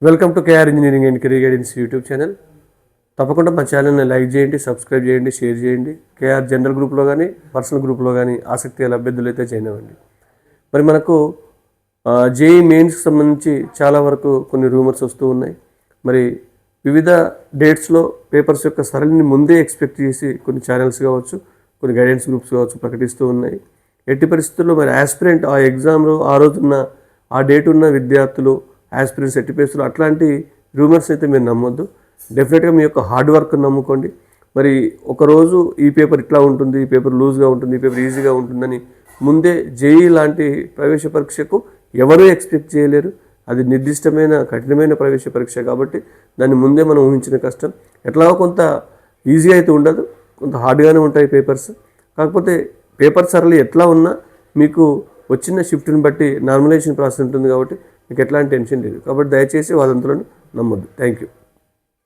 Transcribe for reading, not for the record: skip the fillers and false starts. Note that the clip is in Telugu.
Welcome to KR engineering and career guidance YouTube channel. తప్పకుండా మా ఛానల్ని లైక్ చేయండి, సబ్స్క్రైబ్ చేయండి, షేర్ చేయండి. కేఆర్ జనరల్ గ్రూప్లో కానీ పర్సనల్ గ్రూప్లో కానీ ఆసక్తి గల అభ్యర్థులు అయితే జాయిన్ అవ్వండి. మరి మనకు జేఈ మెయిన్స్కి సంబంధించి చాలా వరకు కొన్ని రూమర్స్ వస్తూ ఉన్నాయి. మరి వివిధ డేట్స్లో పేపర్స్ యొక్క సరళిని ముందే ఎక్స్పెక్ట్ చేసి కొన్ని ఛానల్స్ కావచ్చు, కొన్ని గైడెన్స్ గ్రూప్స్ కావచ్చు ప్రకటిస్తూ ఉన్నాయి. ఎట్టి పరిస్థితుల్లో మరి ఆస్పిరెంట్ ఆ ఎగ్జామ్లో ఆ రోజున్న ఆ డేట్ ఉన్న విద్యార్థులు ఆస్పిరెంట్స్ ఎట్టి పరిస్థితులు అట్లాంటి రూమర్స్ అయితే మీరు నమ్మొద్దు. డెఫినెట్గా మీ యొక్క హార్డ్ వర్క్ నమ్ముకోండి. మరి ఒకరోజు ఈ పేపర్ ఇట్లా ఉంటుంది, ఈ పేపర్ లూజ్గా ఉంటుంది, ఈ పేపర్ ఈజీగా ఉంటుందని ముందే జేఈ లాంటి ప్రవేశ పరీక్షకు ఎవరూ ఎక్స్పెక్ట్ చేయలేరు. అది నిర్దిష్టమైన కఠినమైన ప్రవేశ పరీక్ష కాబట్టి దాన్ని ముందే మనం ఊహించిన కష్టం. ఎట్లాగో కొంత ఈజీ అయితే ఉండదు, కొంత హార్డ్గానే ఉంటాయి పేపర్స్. కాకపోతే పేపర్ సరళి ఎట్లా ఉన్నా మీకు వచ్చిన షిఫ్ట్ని బట్టి నార్మలైజేషన్ ప్రాసెస్ ఉంటుంది కాబట్టి మీకు ఎట్లాంటి టెన్షన్ లేదు. కాబట్టి దయచేసి వాదంతులను నమ్మొద్దు. Thank you.